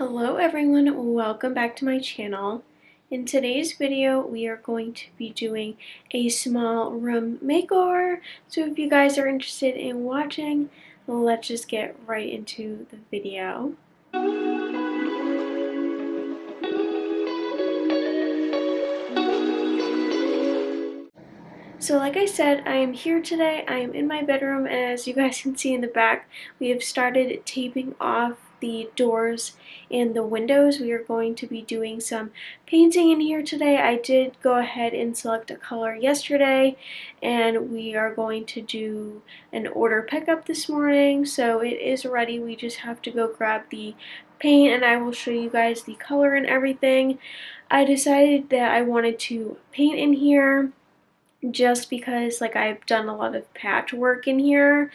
Hello everyone, welcome back to my channel. In today's video, we are going to be doing a small room makeover. So if you guys are interested in watching, let's just get right into the video. So like I said, I am here today. I am in my bedroom, and as you guys can see in the back, we have started taping off the doors and the windows. We are going to be doing some painting in here today. I did go ahead and select a color yesterday, and we are going to do an order pickup this morning. So it is ready. We just have to go grab the paint, and I will show you guys the color and everything. I decided that I wanted to paint in here just because like I've done a lot of patchwork in here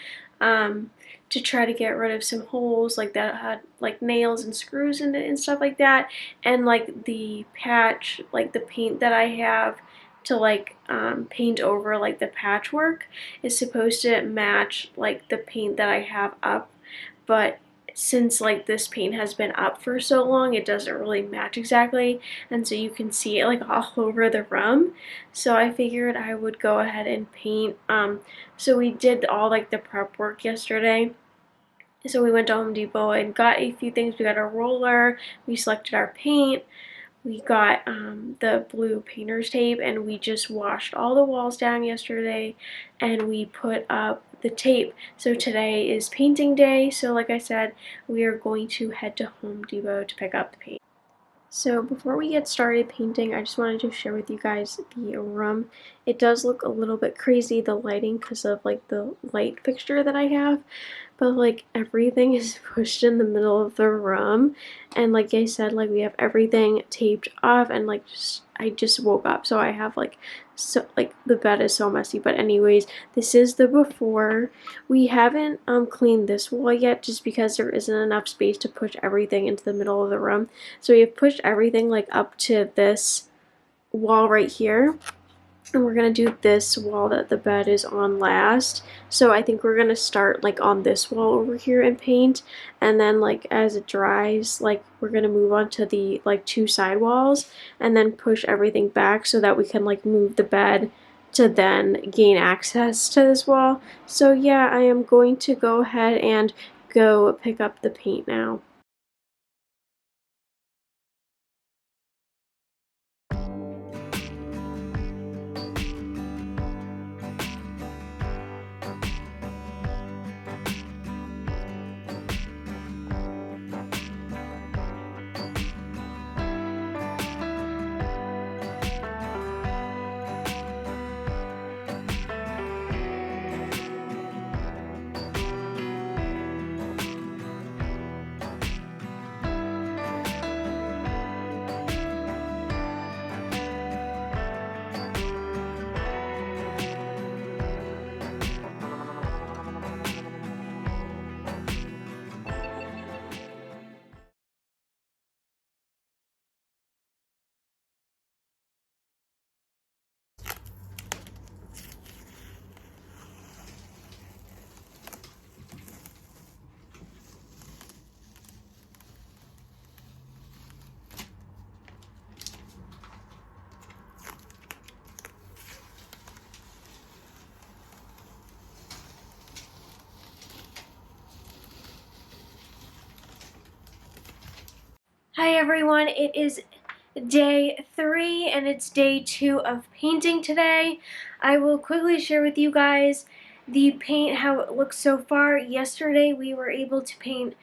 to try to get rid of some holes like that had like nails and screws in it and stuff like that, and like the patch, like the paint that I have to like paint over like the patchwork is supposed to match like the paint that I have up, but since like this paint has been up for so long, it doesn't really match exactly, and so you can see it like all over the room. So I figured I would go ahead and paint. So we did all like the prep work yesterday. So we went to Home Depot and got a few things. We got a roller, we selected our paint, we got the blue painter's tape, and we just washed all the walls down yesterday and we put up the tape. So today is painting day, so like I said, we are going to head to Home Depot to pick up the paint. So before we get started painting, I just wanted to share with you guys the room. It does look a little bit crazy, the lighting, because of like the light fixture that I have, but like everything is pushed in the middle of the room, and like I said, like we have everything taped off, and like I just woke up, so I have like, so like the bed is so messy. But anyways, this is the before. We haven't cleaned this wall yet just because there isn't enough space to push everything into the middle of the room. So we have pushed everything like up to this wall right here, and we're gonna do this wall that the bed is on last. So I think we're gonna start like on this wall over here and paint, and then like as it dries, like we're gonna move on to the like two side walls and then push everything back so that we can like move the bed to then gain access to this wall. So yeah, I am going to go ahead and go pick up the paint now. Hi everyone, it is day 3 and it's day 2 of painting today. I will quickly share with you guys the paint, how it looks so far. Yesterday we were able to paint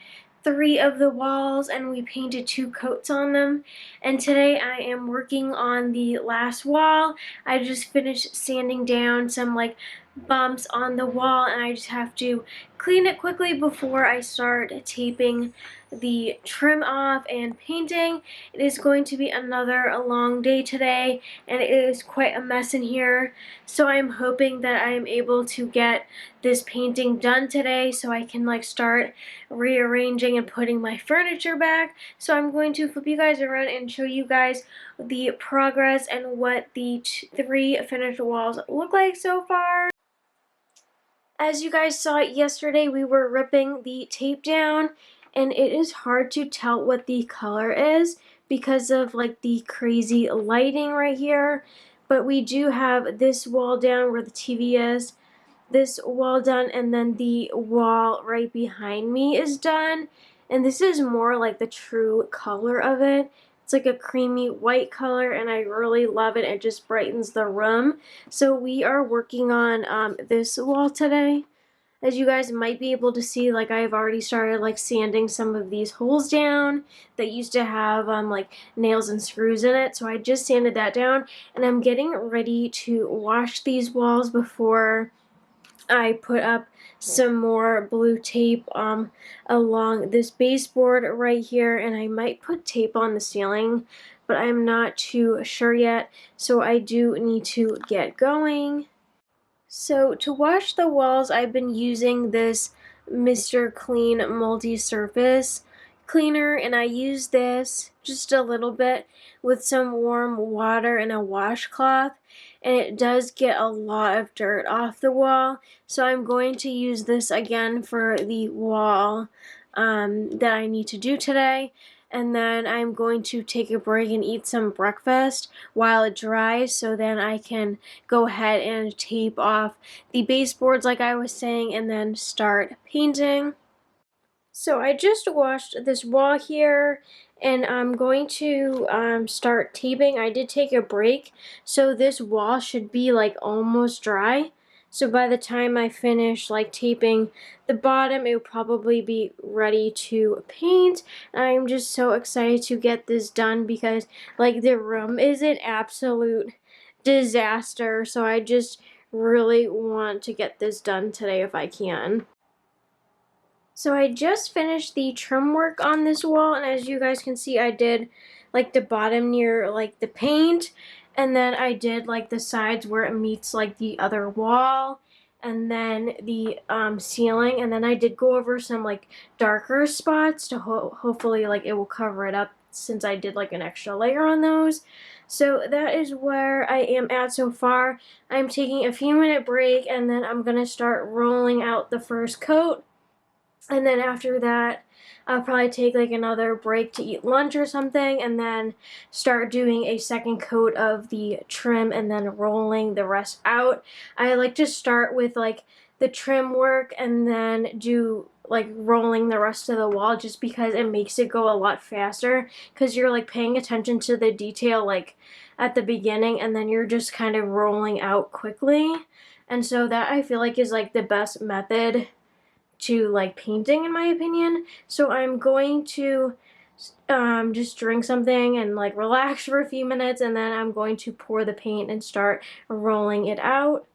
3 of the walls and we painted 2 coats on them, and today I am working on the last wall. I just finished sanding down some like bumps on the wall, and I just have to clean it quickly before I start taping the trim off and painting. It is going to be another long day today, and it is quite a mess in here, so I'm hoping that I am able to get this painting done today so I can like start rearranging and putting my furniture back. So I'm going to flip you guys around and show you guys the progress and what the 3 finished walls look like so far. As you guys saw yesterday, we were ripping the tape down, and it is hard to tell what the color is because of like the crazy lighting right here. But we do have this wall down where the TV is, this wall done, and then the wall right behind me is done. And this is more like the true color of it. It's like a creamy white color, and I really love it. It just brightens the room. So we are working on this wall today. As you guys might be able to see, like I've already started like sanding some of these holes down that used to have like nails and screws in it. So I just sanded that down, and I'm getting ready to wash these walls before I put up some more blue tape along this baseboard right here, and I might put tape on the ceiling, but I'm not too sure yet, so I do need to get going. So to wash the walls, I've been using this Mr. Clean multi-surface cleaner, and I use this just a little bit with some warm water and a washcloth, and it does get a lot of dirt off the wall. So I'm going to use this again for the wall that I need to do today. And then I'm going to take a break and eat some breakfast while it dries, so then I can go ahead and tape off the baseboards like I was saying, and then start painting. So I just washed this wall here, and I'm going to start taping. I did take a break, so this wall should be like almost dry. So by the time I finish like taping the bottom, it will probably be ready to paint. I'm just so excited to get this done because like the room is an absolute disaster. So I just really want to get this done today if I can. So I just finished the trim work on this wall, and as you guys can see, I did like the bottom near like the paint, and then I did like the sides where it meets like the other wall, and then the ceiling, and then I did go over some like darker spots to hopefully like it will cover it up since I did like an extra layer on those. So that is where I am at so far. I'm taking a few minute break, and then I'm gonna start rolling out the first coat. And then after that, I'll probably take like another break to eat lunch or something, and then start doing a second coat of the trim and then rolling the rest out. I like to start with like the trim work and then do like rolling the rest of the wall, just because it makes it go a lot faster, because you're like paying attention to the detail like at the beginning, and then you're just kind of rolling out quickly. And so that I feel like is like the best method to like painting in my opinion. So I'm going to just drink something and like relax for a few minutes, and then I'm going to pour the paint and start rolling it out.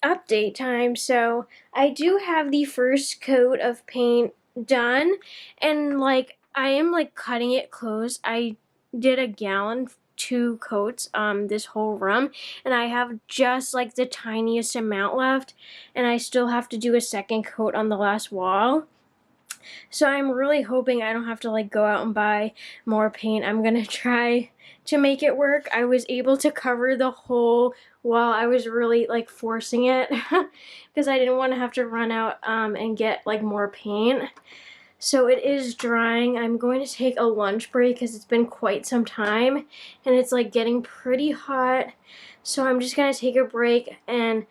Update time. So I do have the first coat of paint done, and like I am like cutting it close. I did a gallon 2 coats this whole room, and I have just like the tiniest amount left, and I still have to do a second coat on the last wall. So I'm really hoping I don't have to like go out and buy more paint. I'm gonna try to make it work. I was able to cover the whole wall. I was really like forcing it because I didn't want to have to run out and get like more paint. So it is drying. I'm going to take a lunch break because it's been quite some time and it's like getting pretty hot. So I'm just gonna take a break, and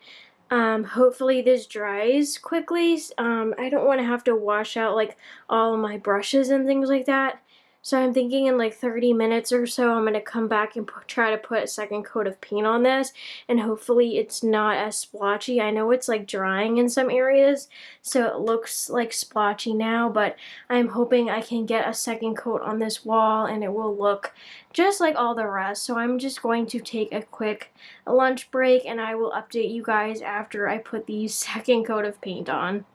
hopefully this dries quickly. I don't want to have to wash out like all of my brushes and things like that. So I'm thinking in like 30 minutes or so, I'm going to come back and try to put a second coat of paint on this, and hopefully it's not as splotchy. I know it's like drying in some areas, so it looks like splotchy now, but I'm hoping I can get a second coat on this wall and it will look just like all the rest. So I'm just going to take a quick lunch break, and I will update you guys after I put the second coat of paint on.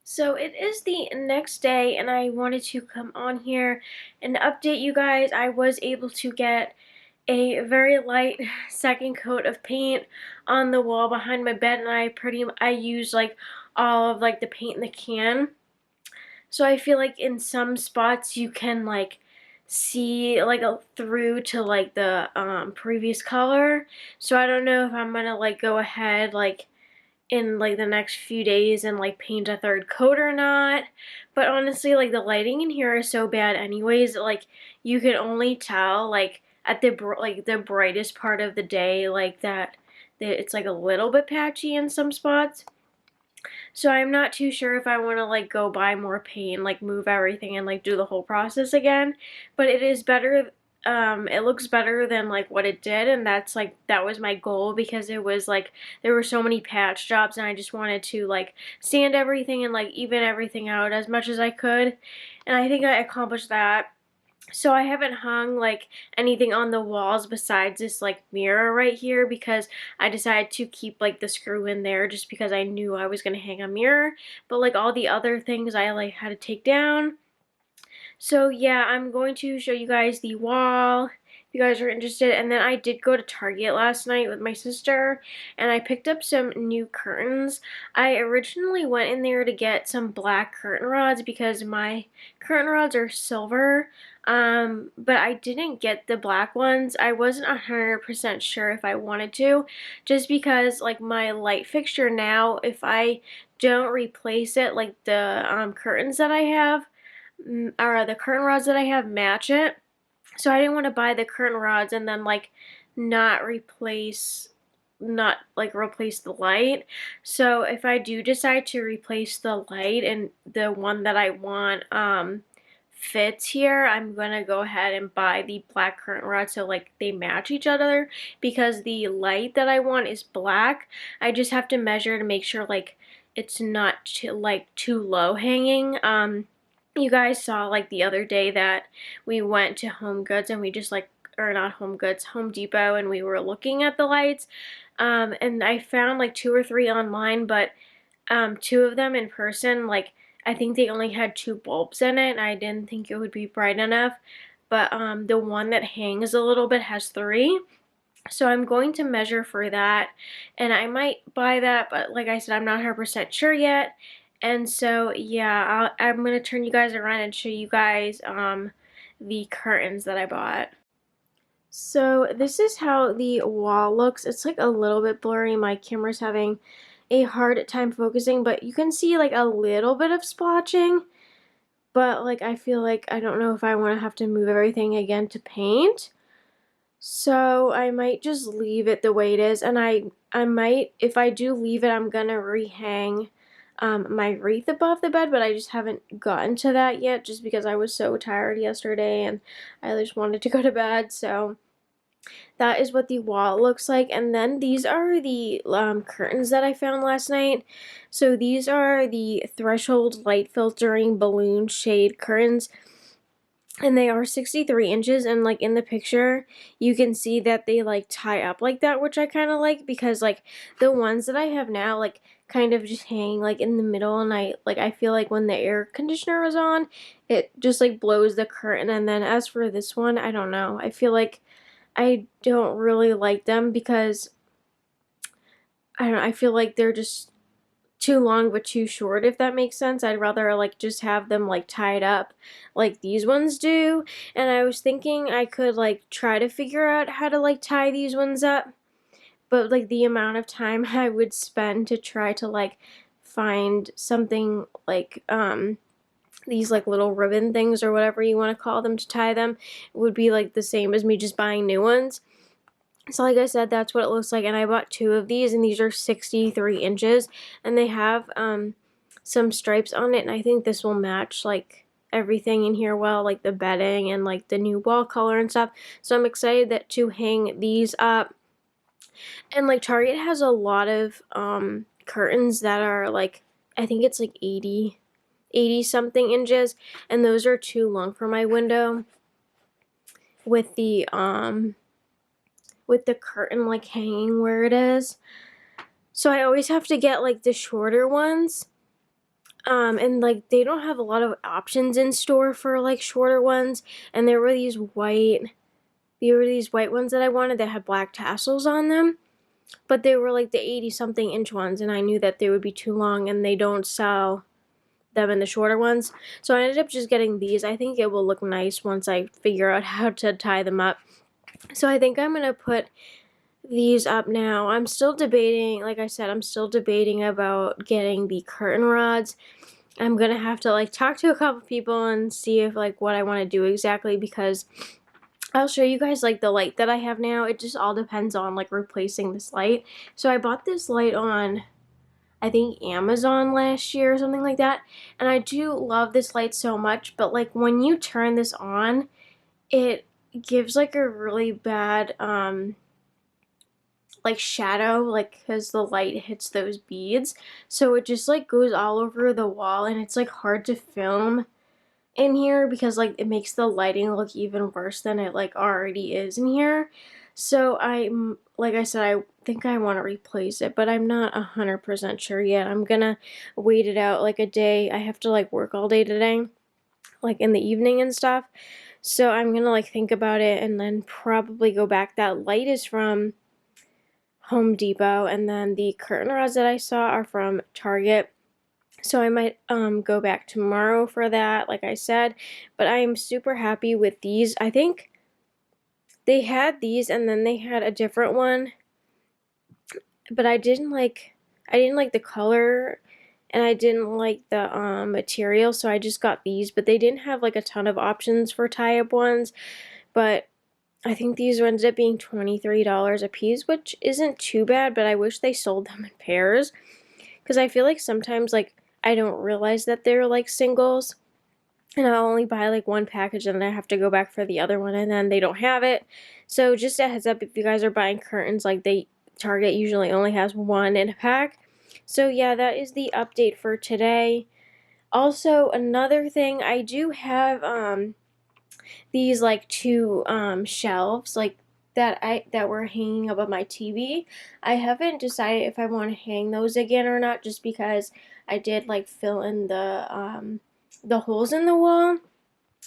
So it is the next day, and I wanted to come on here and update you guys. I was able to get a very light second coat of paint on the wall behind my bed, and I used like all of like the paint in the can. So I feel like in some spots you can like see like through to like the previous color. So I don't know if I'm gonna like go ahead like in like the next few days and like paint a third coat or not. But honestly, like the lighting in here is so bad anyways, like you can only tell like at the brightest part of the day like that it's like a little bit patchy in some spots. So I'm not too sure if I want to like go buy more paint, like move everything and like do the whole process again. But it is better, it looks better than like what it did, and that's like that was my goal, because it was like there were so many patch jobs and I just wanted to like sand everything and like even everything out as much as I could. And I think I accomplished that. So I haven't hung like anything on the walls besides this like mirror right here, because I decided to keep like the screw in there just because I knew I was gonna hang a mirror. But like all the other things I like had to take down. So yeah, I'm going to show you guys the wall if you guys are interested. And then I did go to Target last night with my sister and I picked up some new curtains. I originally went in there to get some black curtain rods because my curtain rods are silver. But I didn't get the black ones. I wasn't 100% sure if I wanted to, just because like my light fixture now, if I don't replace it, like the curtains that I have, or the curtain rods that I have match it. So I didn't want to buy the curtain rods and then like not replace the light. So if I do decide to replace the light and the one that I want fits here, I'm gonna go ahead and buy the black curtain rod so like they match each other, because the light that I want is black. I just have to measure to make sure like it's not too low hanging. You guys saw like the other day that we went to Home Goods and we just like, or not Home Goods, Home Depot, and we were looking at the lights. And I found like 2 or 3 online, but 2 of them in person, like I think they only had 2 bulbs in it and I didn't think it would be bright enough. But the one that hangs a little bit has 3. So I'm going to measure for that, and I might buy that, but like I said, I'm not 100% sure yet. And so yeah, I'm gonna turn you guys around and show you guys the curtains that I bought. So this is how the wall looks. It's like a little bit blurry. My camera's having a hard time focusing, but you can see like a little bit of splotching. But like I feel like I don't know if I want to have to move everything again to paint. So I might just leave it the way it is, and I might, if I do leave it, I'm gonna rehang my wreath above the bed, but I just haven't gotten to that yet just because I was so tired yesterday and I just wanted to go to bed. So that is what the wall looks like. And then these are the curtains that I found last night. So these are the threshold light filtering balloon shade curtains. And they are 63 inches, and like in the picture you can see that they like tie up like that, which I kind of like, because like the ones that I have now like kind of just hang like in the middle, and I feel like when the air conditioner was on it just like blows the curtain. And then as for this one, I don't know, I feel like I don't really like them because I don't know, I feel like they're just too long but too short, if that makes sense. I'd rather like just have them like tied up like these ones do. And I was thinking I could like try to figure out how to like tie these ones up, but like the amount of time I would spend to try to like find something like these like little ribbon things or whatever you want to call them to tie them would be like the same as me just buying new ones. So like I said, that's what it looks like, and I bought 2 of these, and these are 63 inches, and they have some stripes on it, and I think this will match like everything in here well, like the bedding and like the new wall color and stuff. So I'm excited that to hang these up. And like Target has a lot of curtains that are like, I think it's like 80 something inches, and those are too long for my window with the curtain like hanging where it is. So I always have to get like the shorter ones. And like they don't have a lot of options in store for like shorter ones. And there were these white ones that I wanted that had black tassels on them. But they were like the 80 something inch ones, and I knew that they would be too long, and they don't sell them in the shorter ones. So I ended up just getting these. I think it will look nice once I figure out how to tie them up. So I think I'm gonna put these up now. I'm still debating, like I said, I'm still debating about getting the curtain rods. I'm gonna have to like talk to a couple people and see if like what I want to do exactly, because I'll show you guys like the light that I have now. It just all depends on like replacing this light. So I bought this light on, I think, Amazon last year or something like that, and I do love this light so much, but like when you turn this on, it gives like a really bad like shadow, like because the light hits those beads, so it just like goes all over the wall, and it's like hard to film in here because like it makes the lighting look even worse than it like already is in here. So I'm, like I said, I think I want to replace it, but I'm not 100% sure yet. I'm gonna wait it out like a day. I have to like work all day today, like in the evening and stuff, so I'm gonna like think about it and then probably go back. That light is from Home Depot, and then the curtain rods that I saw are from Target. So I might go back tomorrow for that, like I said. But I am super happy with these. I think they had these and then they had a different one, but I didn't like the color, and I didn't like the material, so I just got these. But they didn't have like a ton of options for tie-up ones, but I think these ended up being $23 a piece, which isn't too bad, but I wish they sold them in pairs, because I feel like sometimes like I don't realize that they're like singles, and I'll only buy like one package and then I have to go back for the other one and then they don't have it. So just a heads up, if you guys are buying curtains, like Target usually only has one in a pack. So yeah, that is the update for today. Also, another thing, I do have these like two shelves like that were hanging above my TV. I haven't decided if I want to hang those again or not, just because I did like fill in the holes in the wall.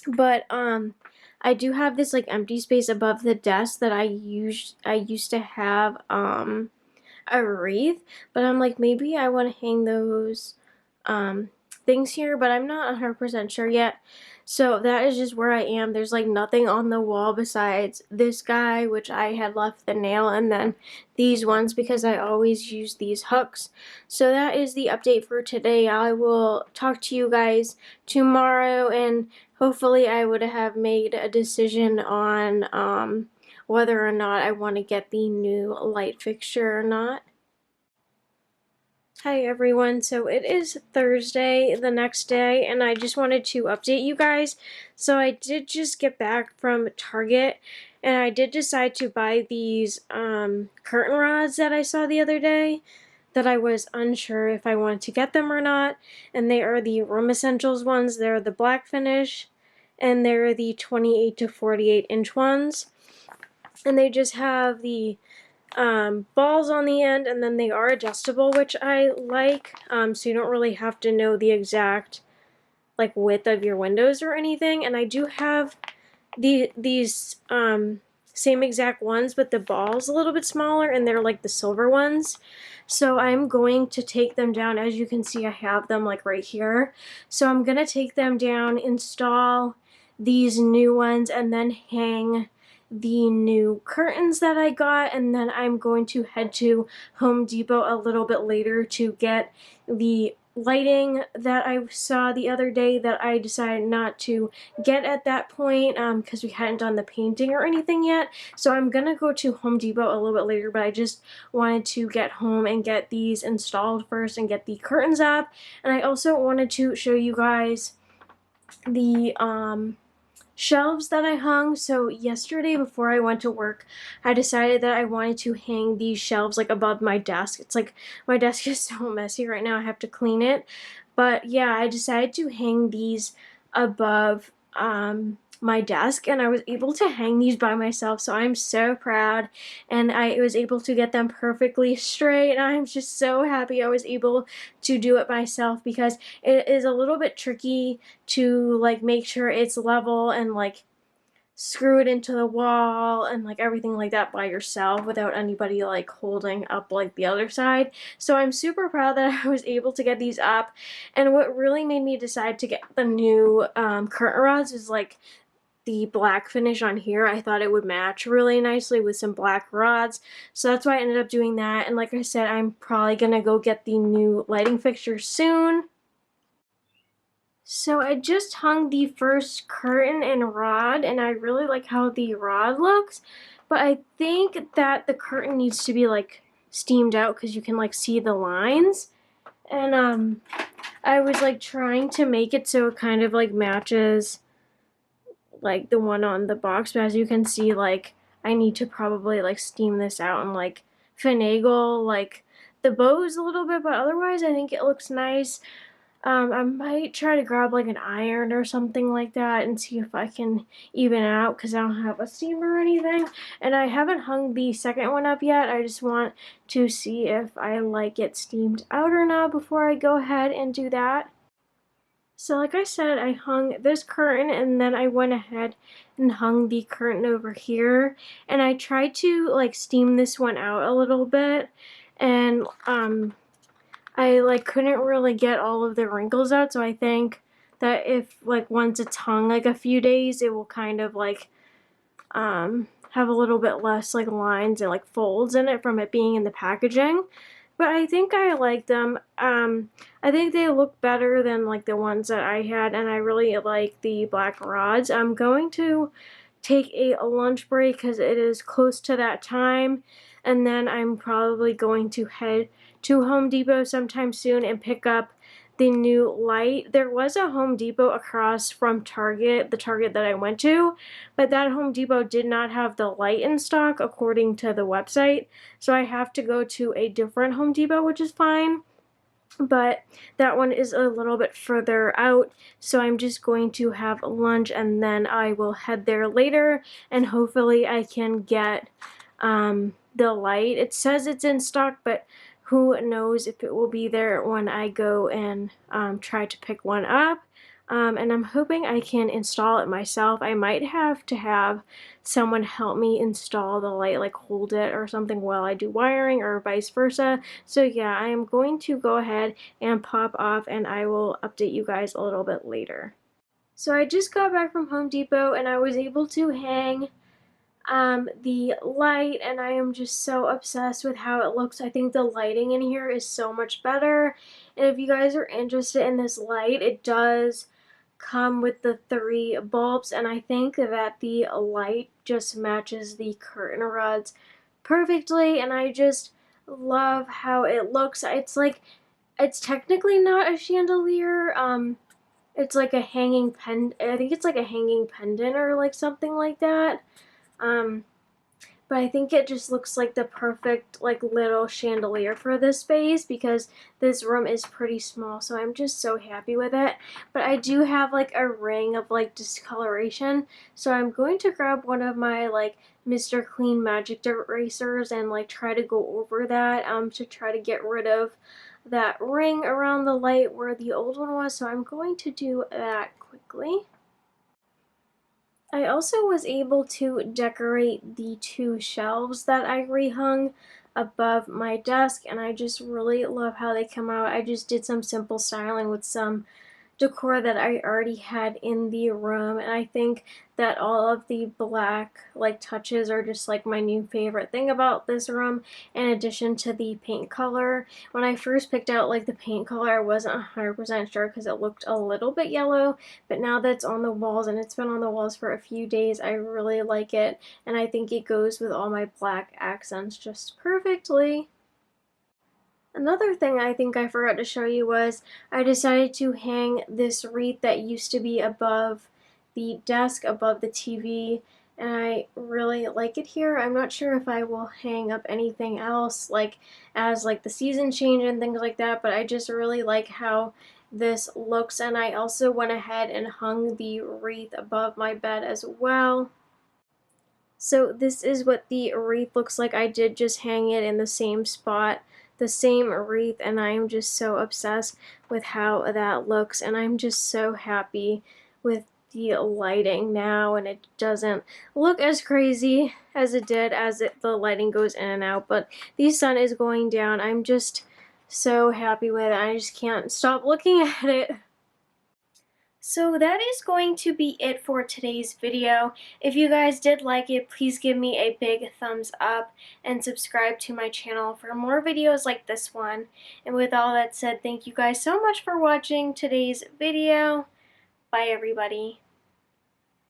But I do have this like empty space above the desk that I used to have a wreath, but I'm like, maybe I want to hang those things here, but I'm not 100% sure yet. So that is just where I am. There's like nothing on the wall besides this guy, which I had left the nail, and then these ones because I always use these hooks. So that is the update for today. I will talk to you guys tomorrow, and hopefully I would have made a decision on whether or not I want to get the new light fixture or not. Hi everyone, so it is Thursday, the next day, and I just wanted to update you guys. So I did just get back from Target, and I did decide to buy these curtain rods that I saw the other day that I was unsure if I wanted to get them or not. And they are the Room Essentials ones. They're the black finish, and they're the 28 to 48 inch ones. And they just have the balls on the end, and then they are adjustable, which I like, so you don't really have to know the exact like width of your windows or anything. And I do have these same exact ones, but the ball's a little bit smaller, and they're like the silver ones. So I'm going to take them down. As you can see, I have them like right here. So I'm gonna take them down, install these new ones, and then hang the new curtains that I got, and then I'm going to head to Home Depot a little bit later to get the lighting that I saw the other day that I decided not to get at that point because we hadn't done the painting or anything yet. So I'm gonna go to Home Depot a little bit later, but I just wanted to get home and get these installed first and get the curtains up. And I also wanted to show you guys the shelves that I hung. So yesterday before I went to work, I decided that I wanted to hang these shelves like above my desk. It's like my desk is so messy right now, I have to clean it. But yeah, I decided to hang these above my desk, and I was able to hang these by myself, so I'm so proud, and I was able to get them perfectly straight, and I'm just so happy I was able to do it myself, because it is a little bit tricky to like make sure it's level and like screw it into the wall and like everything like that by yourself without anybody like holding up like the other side. So I'm super proud that I was able to get these up. And what really made me decide to get the new curtain rods is like the black finish on here. I thought it would match really nicely with some black rods, so that's why I ended up doing that. And like I said, I'm probably gonna go get the new lighting fixture soon. So I just hung the first curtain and rod, and I really like how the rod looks, but I think that the curtain needs to be like steamed out because you can like see the lines. And I was like trying to make it so it kind of like matches like the one on the box, but as you can see, like I need to probably like steam this out and like finagle like the bows a little bit, but otherwise I think it looks nice. I might try to grab like an iron or something like that and see if I can even it out because I don't have a steamer or anything. And I haven't hung the second one up yet. I just want to see if I like it steamed out or not before I go ahead and do that. So like I said, I hung this curtain and then I went ahead and hung the curtain over here. And I tried to like steam this one out a little bit, and I like couldn't really get all of the wrinkles out, so I think that if like once it's hung like a few days, it will kind of like have a little bit less like lines and like folds in it from it being in the packaging. But I think I like them. I think they look better than like the ones that I had, and I really like the black rods. I'm going to take a lunch break because it is close to that time, and then I'm probably going to head to Home Depot sometime soon and pick up the new light. There was a Home Depot across from Target, the Target that I went to, but that Home Depot did not have the light in stock according to the website, so I have to go to a different Home Depot, which is fine. But that one is a little bit further out, so I'm just going to have lunch and then I will head there later, and hopefully I can get the light. It says it's in stock, but who knows if it will be there when I go and try to pick one up. And I'm hoping I can install it myself. I might have to have someone help me install the light, like hold it or something while I do wiring, or vice versa. So yeah, I am going to go ahead and pop off and I will update you guys a little bit later. So I just got back from Home Depot and I was able to hang the light, and I am just so obsessed with how it looks. I think the lighting in here is so much better, and if you guys are interested in this light, it does come with the 3 bulbs, and I think that the light just matches the curtain rods perfectly, and I just love how it looks. It's like, it's technically not a chandelier, it's like a hanging I think it's like a hanging pendant or like something like that. Um, but I think it just looks like the perfect like little chandelier for this space because this room is pretty small, so I'm just so happy with it. But I do have like a ring of like discoloration, so I'm going to grab one of my like Mr. Clean Magic erasers and like try to go over that to try to get rid of that ring around the light where the old one was, so I'm going to do that quickly. I also was able to decorate the 2 shelves that I rehung above my desk, and I just really love how they come out. I just did some simple styling with some decor that I already had in the room, and I think that all of the black like touches are just like my new favorite thing about this room, in addition to the paint color. When I first picked out like the paint color, I wasn't 100% sure because it looked a little bit yellow, but now that it's on the walls and it's been on the walls for a few days, I really like it, and I think it goes with all my black accents just perfectly. Another thing I think I forgot to show you was I decided to hang this wreath that used to be above the desk, above the TV, and I really like it here. I'm not sure if I will hang up anything else like as like the season change and things like that, but I just really like how this looks, and I also went ahead and hung the wreath above my bed as well. So this is what the wreath looks like. I did just hang it in the same spot, the same wreath, and I am just so obsessed with how that looks, and I'm just so happy with the lighting now, and it doesn't look as crazy as it did as the lighting goes in and out, but the sun is going down. I'm just so happy with it. I just can't stop looking at it. So that is going to be it for today's video. If you guys did like it, please give me a big thumbs up and subscribe to my channel for more videos like this one. And with all that said, thank you guys so much for watching today's video. Bye everybody.